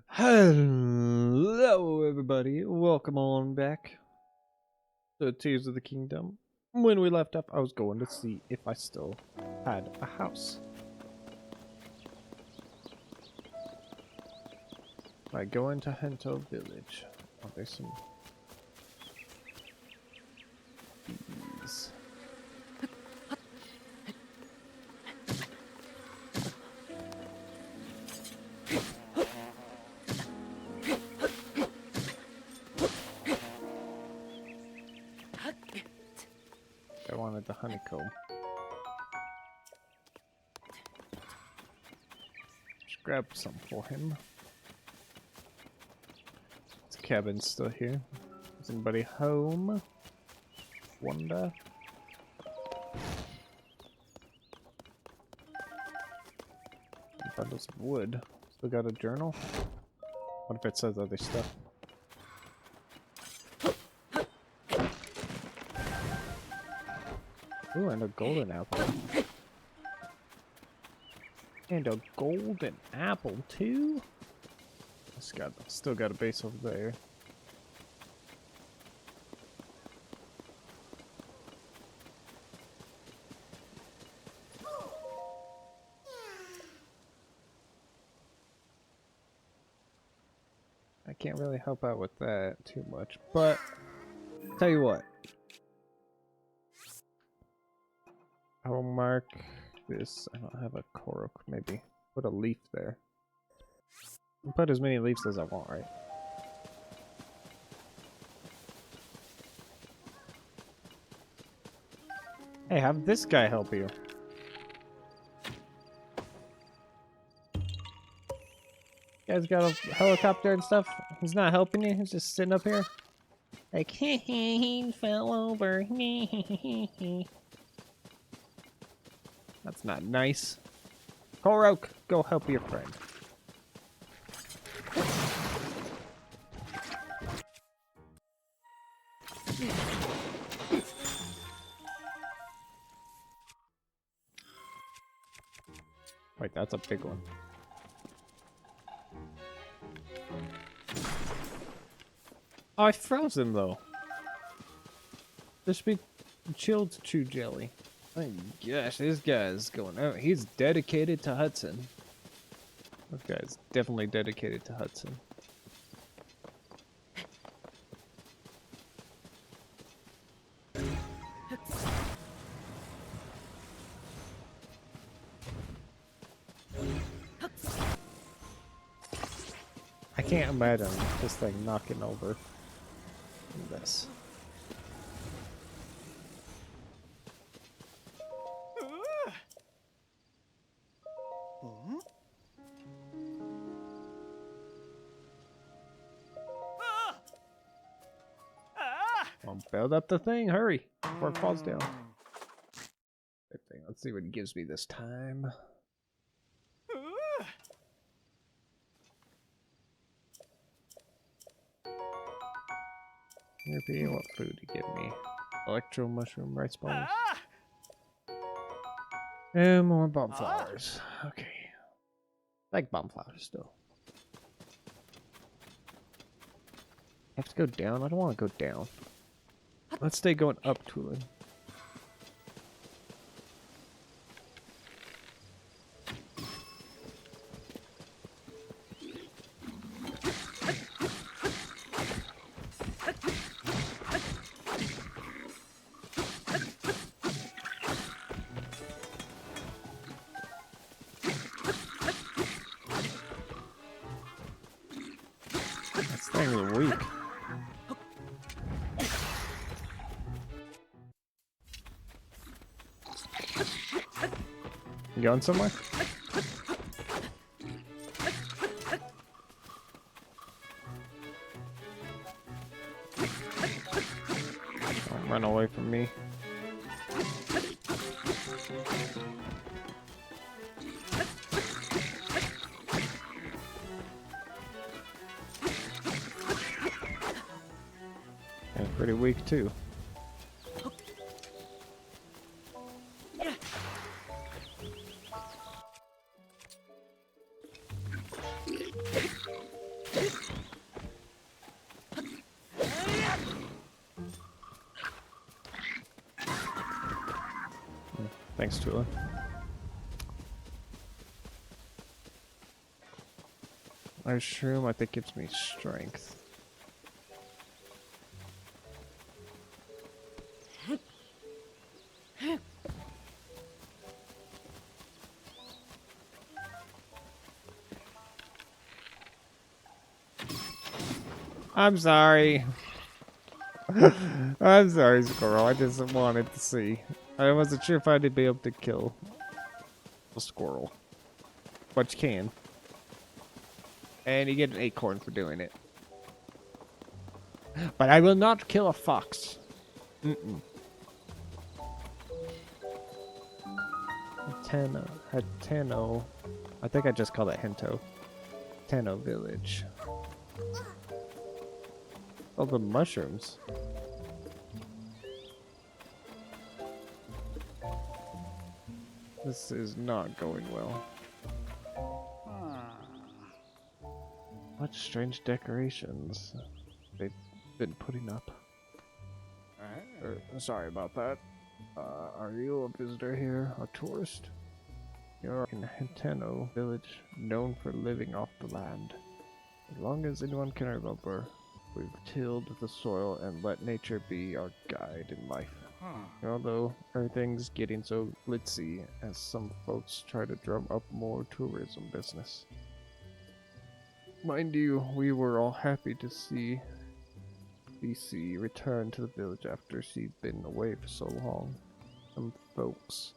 Hello, everybody. Welcome on back to Tears of the Kingdom. When we left off, I was going to see if I still had a house. I go into Hateno Village. Oh, there's some bees. I wanted the honeycomb. Just grab some for him. His cabin's still here. Is anybody home? Wonder. Bundles of wood. Still got a journal? What if it says other stuff? Ooh, and a golden apple. And a golden apple, too? Still got a base over there. I can't really help out with that too much, but tell you what. I will mark this. I don't have a korok, maybe. Put a leaf there. I'll put as many leaves as I want, right? Hey, have this guy help you. You guys got a helicopter and stuff? He's not helping you? He's just sitting up here? Like, he fell over. That's not nice. Korok, go help your friend. Wait, that's a big one. Oh, I froze him though. This should be chilled chew jelly. My gosh, this guy's going out. He's dedicated to Hudson. This guy's definitely dedicated to Hudson. I can't imagine this thing knocking over this. Well, build up the thing, hurry, before it falls down. Good thing. Let's see what he gives me this time. Maybe what food to give me? Electro mushroom rice balls. And more bomb flowers. Okay. I like bomb flowers still. I have to go down? I don't want to go down. Let's stay going up, Tulin. This thing is weak. You going somewhere? Don't run away from me. And pretty weak too. Thanks, Tula. Mushroom, I think, gives me strength. I'm sorry. I'm sorry, squirrel. I just wanted to see. I wasn't sure if I'd be able to kill a squirrel. But you can. And you get an acorn for doing it. But I will not kill a fox. Mm-mm. Hateno. I think I just called it Hento. Hateno Village. Oh, the mushrooms. This is not going well. What strange decorations they've been putting up. Sorry about that. Are you a visitor here? A tourist? You're in Hateno Village, known for living off the land. As long as anyone can remember, we've tilled the soil and let nature be our guide in life. Although everything's getting so glitzy as some folks try to drum up more tourism business. Mind you, we were all happy to see BC return to the village after she'd been away for so long. Some folks,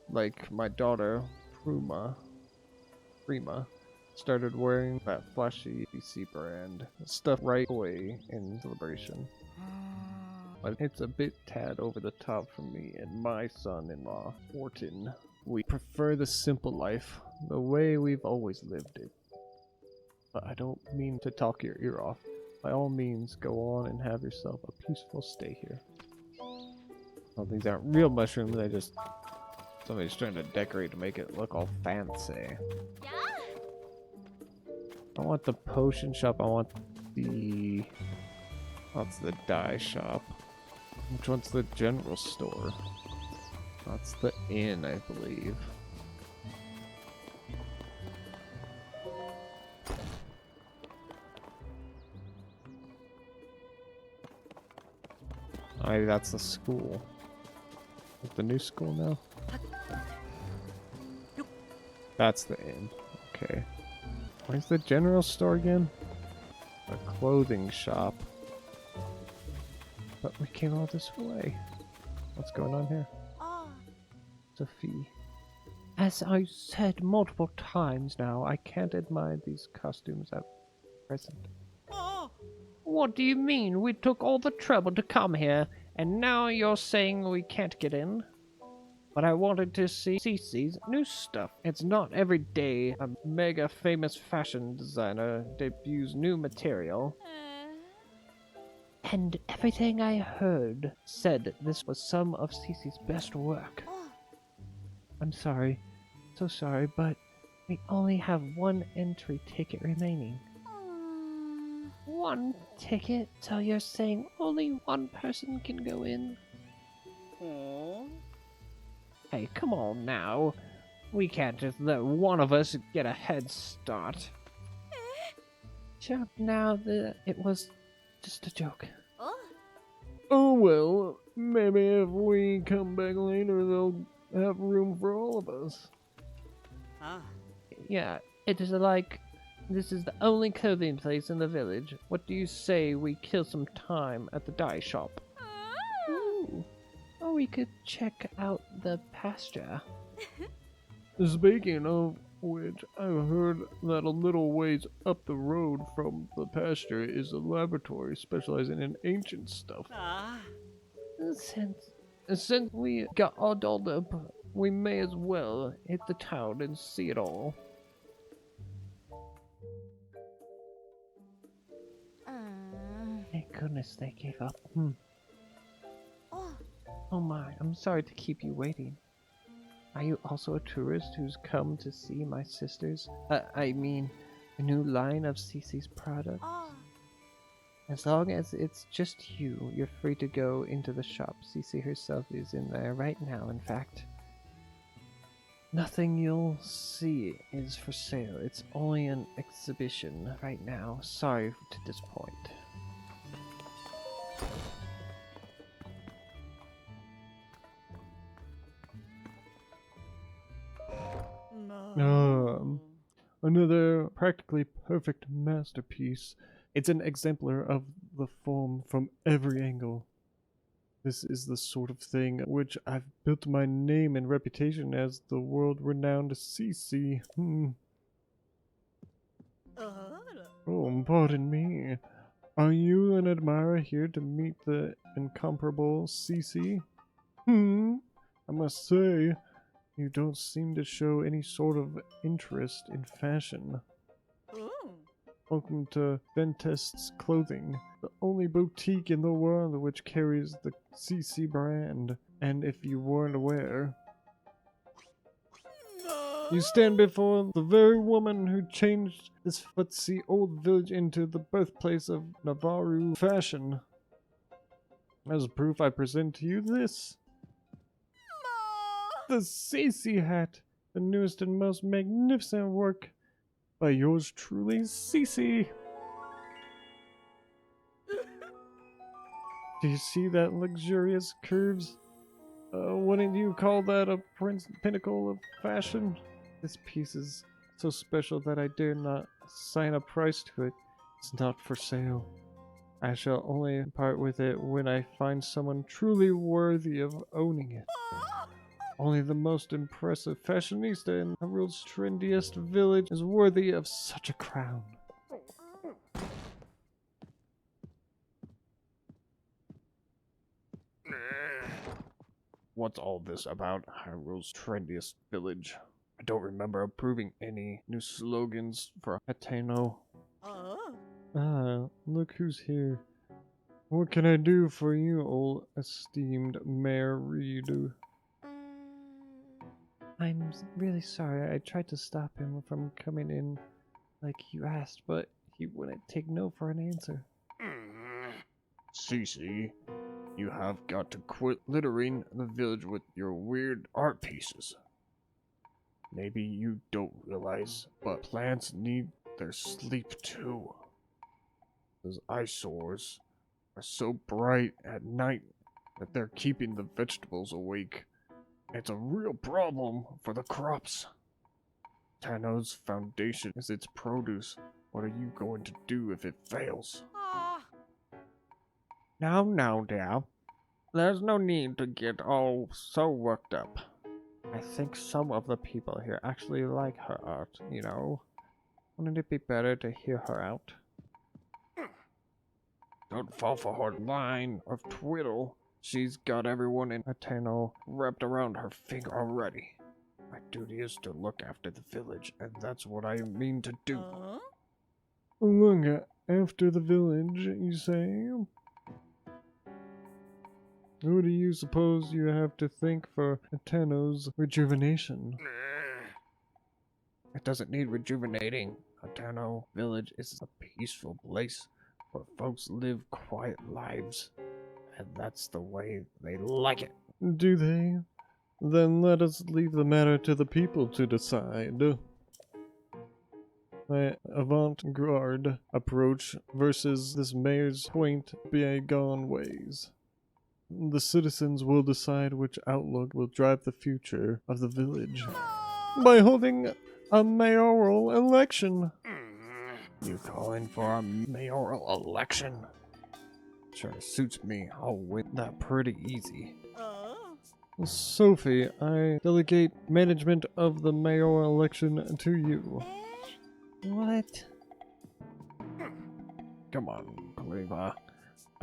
like my daughter, Prima, started wearing that flashy BC brand stuff right away in celebration. But it's a bit tad over the top for me and my son-in-law, Orton. We prefer the simple life, the way we've always lived it. But I don't mean to talk your ear off. By all means, go on and have yourself a peaceful stay here. Well, these aren't real mushrooms, they just... somebody's trying to decorate to make it look all fancy. I want the potion shop, I want the... That's the dye shop. Which one's the general store? That's the inn, I believe. Oh, maybe that's the school. Is the new school now? That's the inn. Okay. Where's the general store again? A clothing shop. But we came all this way. What's going on here? It's a fee. As I said multiple times now, I can't admire these costumes at present. What do you mean? We took all the trouble to come here, and now you're saying we can't get in? But I wanted to see Cece's new stuff. It's not every day a mega famous fashion designer debuts new material. And everything I heard said this was some of Cece's best work. I'm sorry, so sorry, but we only have one entry ticket remaining. One ticket? So you're saying only one person can go in? Hey, come on now. We can't just let one of us get a head start. Shut up now, it was just a joke. Oh well, maybe if we come back later they'll have room for all of us. Yeah, it is like... This is the only clothing place in the village. What do you say we kill some time at the dye shop? Ooh. Or we could check out the pasture. Speaking of which, I've heard that a little ways up the road from the pasture is a laboratory specializing in ancient stuff. Since we got all dolled up, we may as well hit the town and see it all. Thank goodness they gave up. Oh my, I'm sorry to keep you waiting. Are you also a tourist who's come to see my sister's, I mean, a new line of Cece's products? As long as it's just you, you're free to go into the shop. Cece herself is in there right now, in fact. Nothing you'll see is for sale. It's only an exhibition right now. Sorry to disappoint. No. Another practically perfect masterpiece. It's an exemplar of the form from every angle. This is the sort of thing which I've built my name and reputation as the world-renowned CC. Oh, pardon me. Are you an admirer here to meet the incomparable CC? I must say, you don't seem to show any sort of interest in fashion. Welcome to Ventest's Clothing, the only boutique in the world which carries the CC brand. And if you weren't aware, you stand before the very woman who changed this footsie old village into the birthplace of Navarro fashion. As proof, I present to you this. The CC hat, the newest and most magnificent work by yours truly, CC. Do you see that luxurious curves? Wouldn't you call that a pinnacle of fashion? This piece is so special that I dare not assign a price to it. It's not for sale. I shall only part with it when I find someone truly worthy of owning it. Only the most impressive fashionista in the world's trendiest village is worthy of such a crown. What's all this about Hyrule's trendiest village? I don't remember approving any new slogans for Hateno. Look who's here. What can I do for you, old esteemed Mayor Reed? I'm really sorry. I tried to stop him from coming in like you asked, but he wouldn't take no for an answer. Cece, you have got to quit littering the village with your weird art pieces. Maybe you don't realize, but plants need their sleep too. Those eyesores are so bright at night that they're keeping the vegetables awake. It's a real problem for the crops. Tano's foundation is its produce. What are you going to do if it fails? Now, dear. There's no need to get all so worked up. I think some of the people here actually like her art, you know. Wouldn't it be better to hear her out? Don't fall for her line of twiddle. She's got everyone in Hateno wrapped around her finger already. My duty is to look after the village, and that's what I mean to do. Look after the village, you say? Who do you suppose you have to thank for Hateno's rejuvenation? It doesn't need rejuvenating. Hateno Village is a peaceful place where folks live quiet lives, and that's the way they like it. Do they? Then let us leave the matter to the people to decide. My avant-garde approach versus this mayor's quaint, bygone ways. The citizens will decide which outlook will drive the future of the village by holding a mayoral election. You calling for a mayoral election? Sure suits me. I'll win that pretty easy. Sophie, I delegate management of the mayoral election to you. What? Come on, Cleva.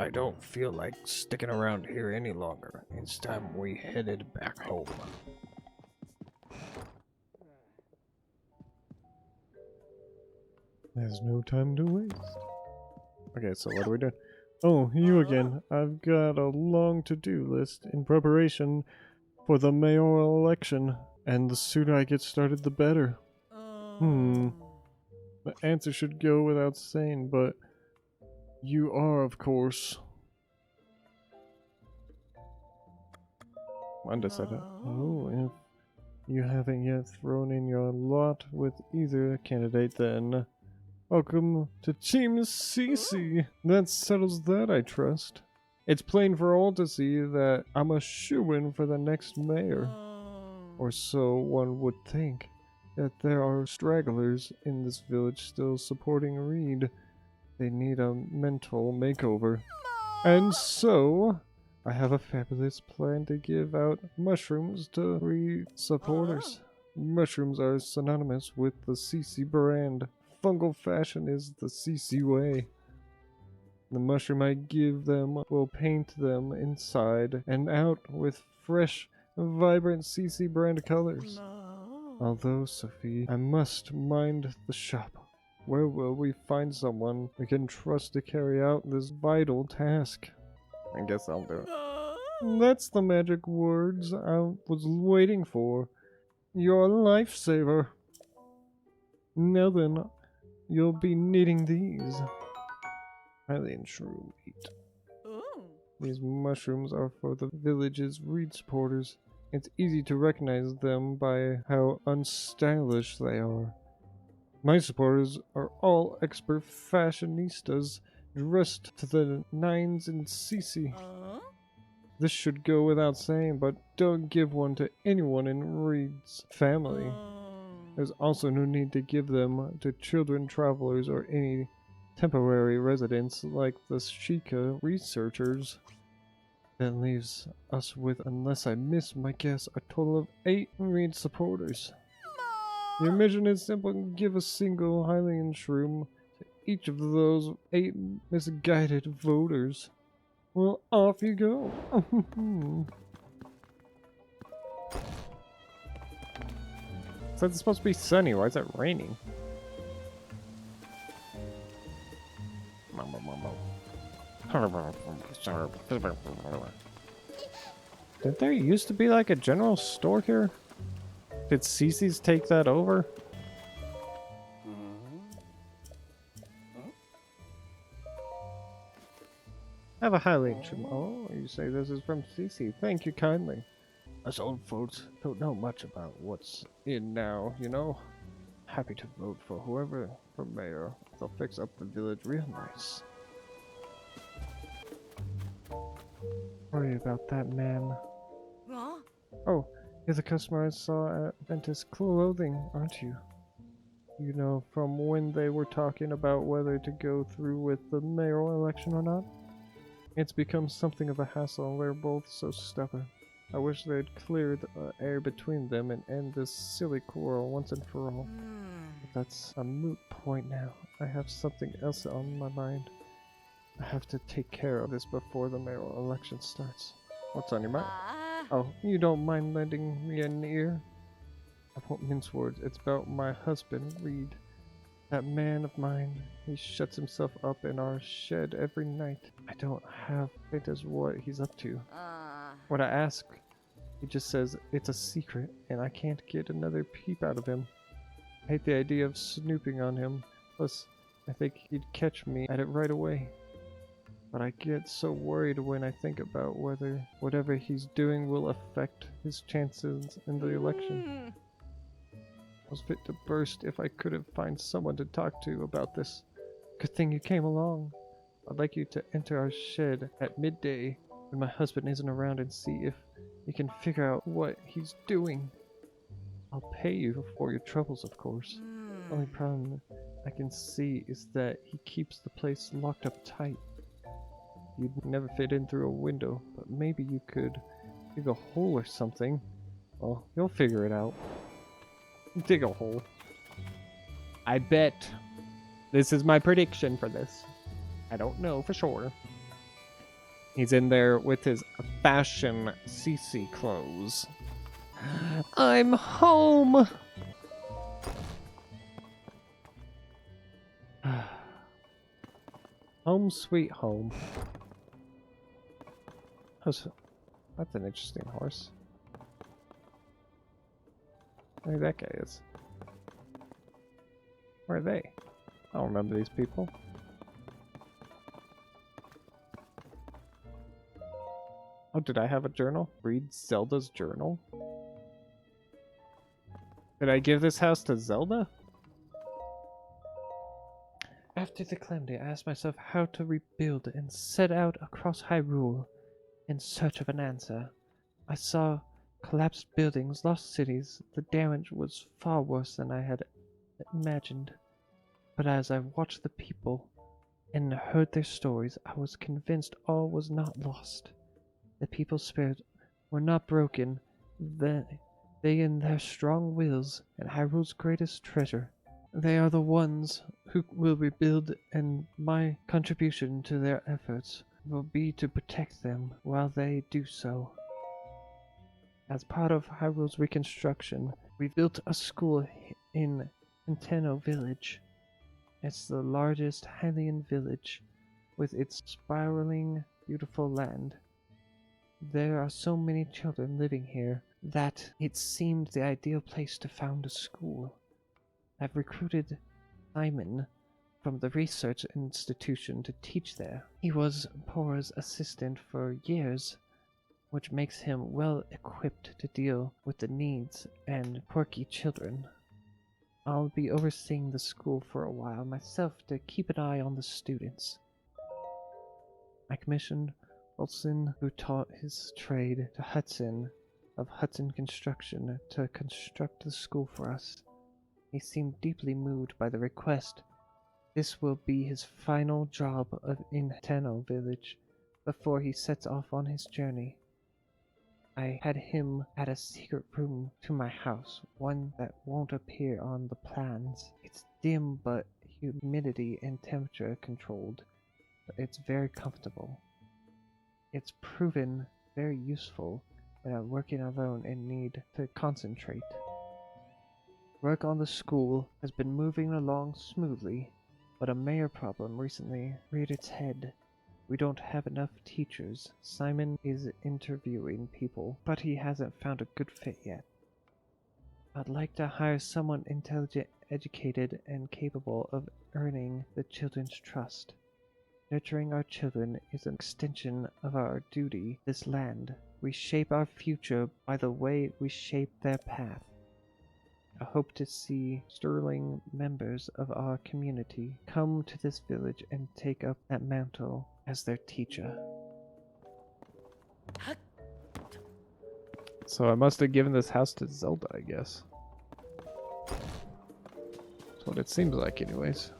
I don't feel like sticking around here any longer. It's time we headed back home. There's no time to waste. Okay, so what are we doing? Oh, you again. I've got a long to-do list in preparation for the mayoral election, and the sooner I get started, the better. The answer should go without saying, but you are, of course, undecided. Oh, You haven't yet thrown in your lot with either candidate then. Welcome to Team CC. That settles that, I trust. It's plain for all to see that I'm a shoo-in for the next mayor. Or so one would think. Yet there are stragglers in this village still supporting Reed. They need a mental makeover. And so, I have a fabulous plan to give out mushrooms to Reed supporters. Mushrooms are synonymous with the CC brand. Fungal fashion is the CC way. The mushroom I give them will paint them inside and out with fresh, vibrant CC brand colors. Although, Sophie, I must mind the shop. Where will we find someone we can trust to carry out this vital task? I guess I'll do it. That's the magic words I was waiting for. You're a lifesaver. Now then, you'll be needing these. Highland shroom meat. These mushrooms are for the village's Reed supporters. It's easy to recognize them by how unstylish they are. My supporters are all expert fashionistas, dressed to the nines in CC. This should go without saying, but don't give one to anyone in Reed's family. There's also no need to give them to children travelers or any temporary residents like the Sheikah researchers. That leaves us with, unless I miss my guess, a total of 8 Reed supporters. Your mission is simple: give a single Hylian shroom to each of those 8 misguided voters. Well, off you go. So it's supposed to be sunny. Why is it raining? Did there used to be like a general store here? Did CC's take that over? I have a highly Oh, you say this is from CC. Thank you kindly. Us old folks don't know much about what's in now, you know? Happy to vote for whoever for mayor. They'll fix up the village real nice. Worry about that, man. Oh, you're the customer I saw at Ventus Clothing, aren't you? You know, from when they were talking about whether to go through with the mayoral election or not? It's become something of a hassle, and they're both so stubborn. I wish they'd clear the air between them and end this silly quarrel once and for all. But that's a moot point now. I have something else on my mind. I have to take care of this before the mayoral election starts. What's on your mind? Oh, you don't mind lending me an ear? I won't mince words. It's about my husband, Reed. That man of mine. He shuts himself up in our shed every night. I don't have it as what he's up to. When I ask, he just says it's a secret, and I can't get another peep out of him. I hate the idea of snooping on him. Plus, I think he'd catch me at it right away. But I get so worried when I think about whether whatever he's doing will affect his chances in the election. I was fit to burst if I couldn't find someone to talk to about this. Good thing you came along. I'd like you to enter our shed at midday when my husband isn't around and see if you can figure out what he's doing. I'll pay you for your troubles, of course. The only problem I can see is that he keeps the place locked up tight. You'd never fit in through a window, but maybe you could dig a hole or something. Well, you'll figure it out. Dig a hole. I bet. This is my prediction for this. I don't know for sure. He's in there with his fashion CC clothes. I'm home! Home sweet home. That's an interesting horse. Where that guy is. Where are they? I don't remember these people. Oh, did I have a journal? Read Zelda's journal? Did I give this house to Zelda? After the calamity, I asked myself how to rebuild and set out across Hyrule in search of an answer. I saw collapsed buildings, lost cities. The damage was far worse than I had imagined. But as I watched the people and heard their stories, I was convinced all was not lost. The people's spirits were not broken. They in their strong wills and Hyrule's greatest treasure. They are the ones who will rebuild, and my contribution to their efforts will be to protect them while they do so. As part of Hyrule's reconstruction, we built a school in Hateno Village. It's the largest Hylian village, with its spiraling, beautiful land. There are so many children living here that it seemed the ideal place to found a school. I've recruited Simon from the research institution to teach there. He was Pora's assistant for years, which makes him well equipped to deal with the needs and quirky children. I'll be overseeing the school for a while myself to keep an eye on the students. I commissioned Olsen, who taught his trade, to Hudson of Hudson Construction to construct the school for us. He seemed deeply moved by the request. This will be his final job in Hateno Village before he sets off on his journey. I had him add a secret room to my house, one that won't appear on the plans. It's dim but humidity and temperature controlled. It's very comfortable. It's proven very useful when I'm working alone and need to concentrate. Work on the school has been moving along smoothly, but a mayor problem recently reared its head. We don't have enough teachers. Simon is interviewing people, but he hasn't found a good fit yet. I'd like to hire someone intelligent, educated, and capable of earning the children's trust. Nurturing our children is an extension of our duty to this land. We shape our future by the way we shape their path. I hope to see sterling members of our community come to this village and take up that mantle as their teacher. So I must have given this house to Zelda, I guess. That's what it seems like anyways.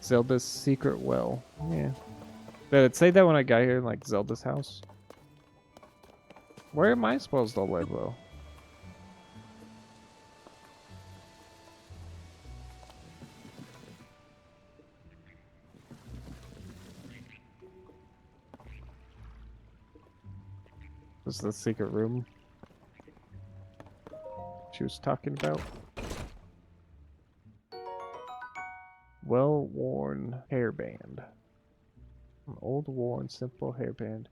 Zelda's secret well. Yeah. Did it say that when I got here in like Zelda's house? Where am I supposed to live though? This is the secret room she was talking about. Well-worn hairband. An old, worn, simple hairband.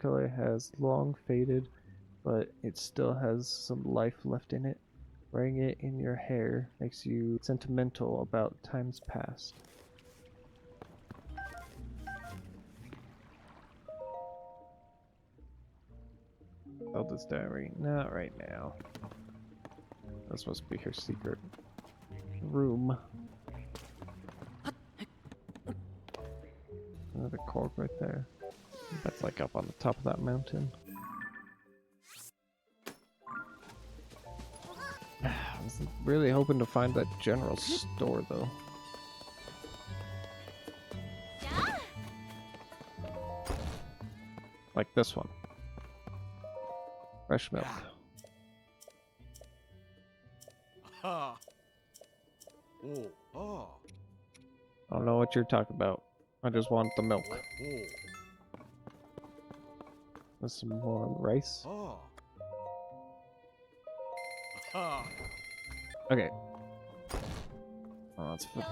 Color has long faded, but it still has some life left in it. Wearing it in your hair makes you sentimental about times past. Zelda's diary. Not right now. That's supposed to be her secret room. Another cork right there. That's like up on the top of that mountain. I was really hoping to find that general store though. Like this one. Fresh milk. I don't know what you're talking about. I just want the milk. There's some more rice. Okay. Oh, that's for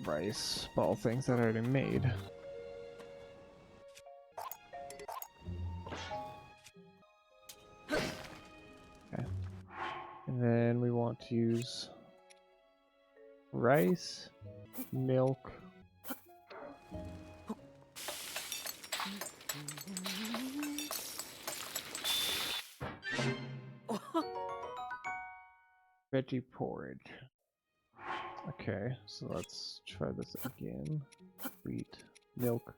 rice. Ball things that I already made. Okay. And then we want to use rice, milk, Veggie porridge. Okay, so let's try this again. Wheat, milk.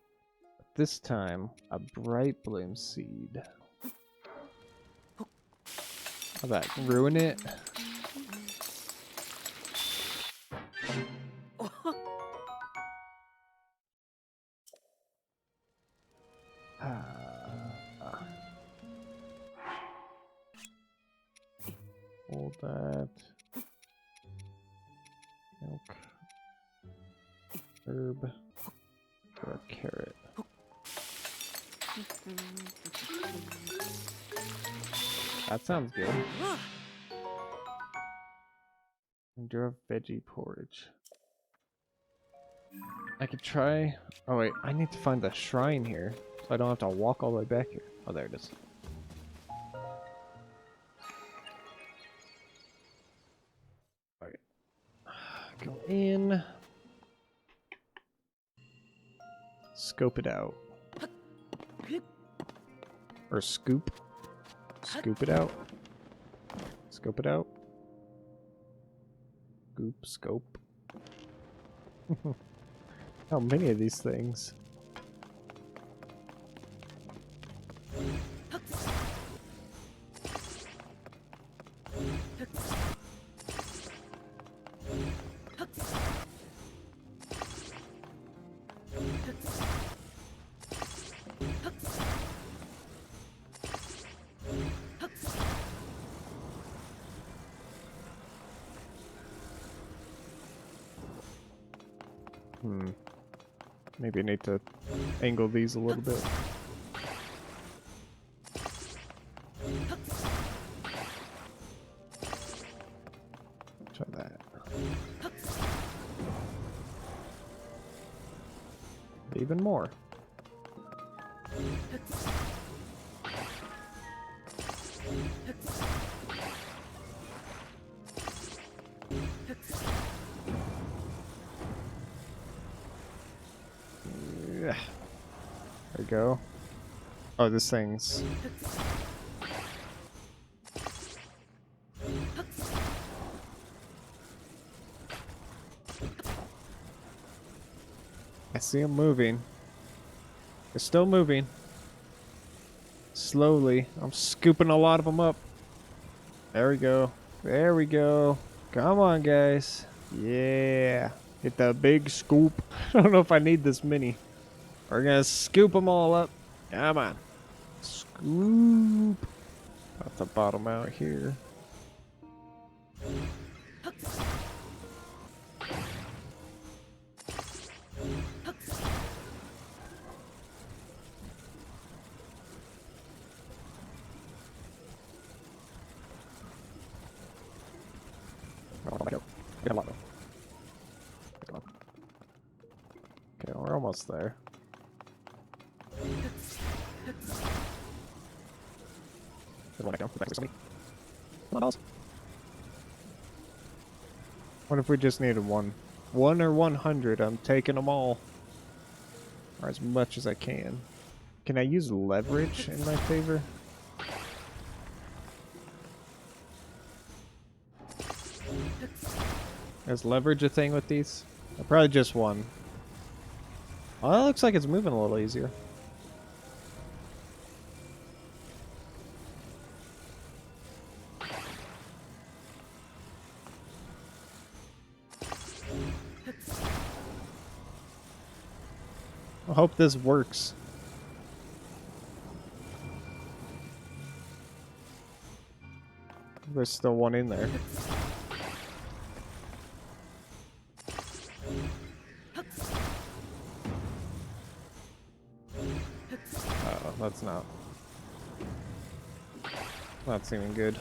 This time, a bright bloom seed. Will that ruin it? Hold that. Milk. Herb. Or a carrot. That sounds good. Endure veggie porridge. I could try... Oh wait, I need to find the shrine here. So I don't have to walk all the way back here. Oh, there it is. Alright. Go in. Scope it out. Or scoop. Scoop it out. Scope it out. Scoop, scope. How many of these things? Maybe I need to angle these a little bit. Try that. Even more. There we go. Oh, this thing's... I see them moving. They're still moving. Slowly. I'm scooping a lot of them up. There we go. There we go. Come on, guys. Yeah. Get the big scoop. I don't know if I need this many. We're gonna scoop them all up. Come on. Scoop. About to bottom out here. Okay, we're almost there. What if we just needed one? 1 or 100, I'm taking them all. Or as much as I can. Can I use leverage in my favor? Is leverage a thing with these? Probably just one. Oh, that looks like it's moving a little easier. I hope this works. There's still one in there. Oh, that's not. Not seeming good.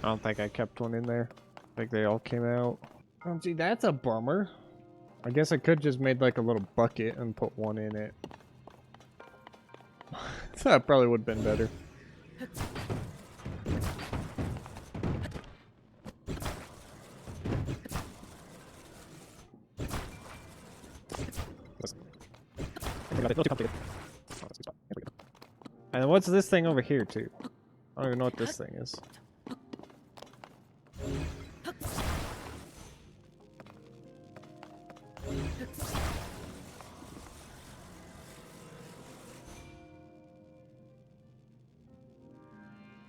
I don't think I kept one in there. I think they all came out. Oh, gee, that's a bummer. I guess I could just made like a little bucket and put one in it. That probably would have been better. And what's this thing over here, too? I don't even know what this thing is.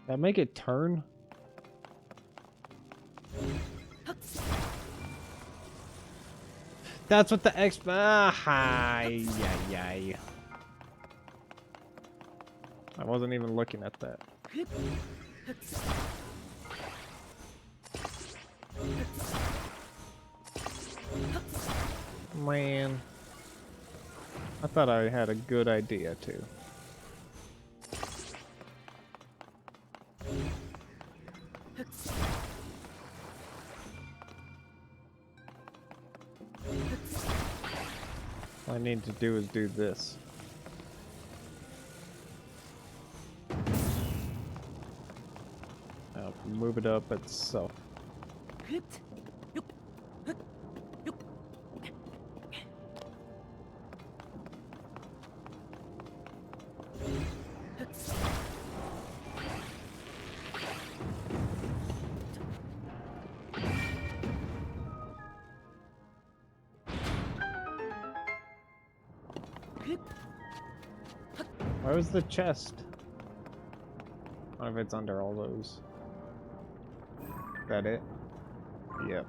Did I make it turn? That's what the X. Hi, yay. I wasn't even looking at that. Man. I thought I had a good idea too. All I need to do is do this. I'll move it up itself. Where was the chest? I don't know if it's under all those. Is that it? Yep.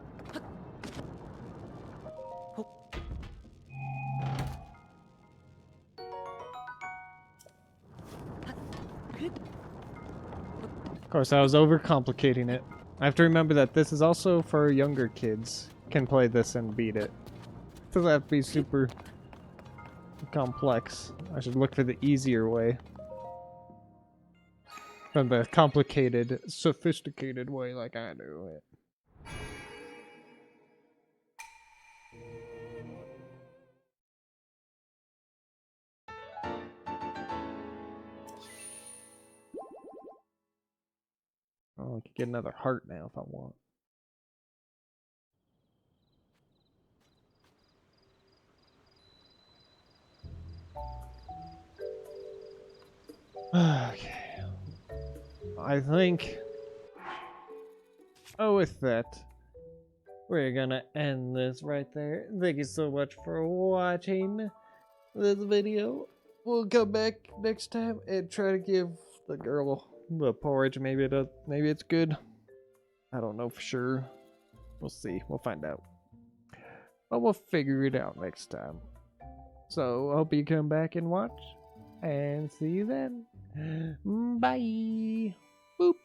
Of course, I was overcomplicating it. I have to remember that this is also for younger kids. Can play this and beat it. Doesn't have to be super complex. I should look for the easier way. From the complicated, sophisticated way like I do it. Oh, I could get another heart now if I want. Okay. I think... Oh, with that, we're gonna end this right there. Thank you so much for watching this video. We'll come back next time and try to give the girl the porridge. Maybe it's good. I don't know for sure. We'll see. We'll find out. But we'll figure it out next time. So, hope you come back and watch. And see you then. Bye. Boop.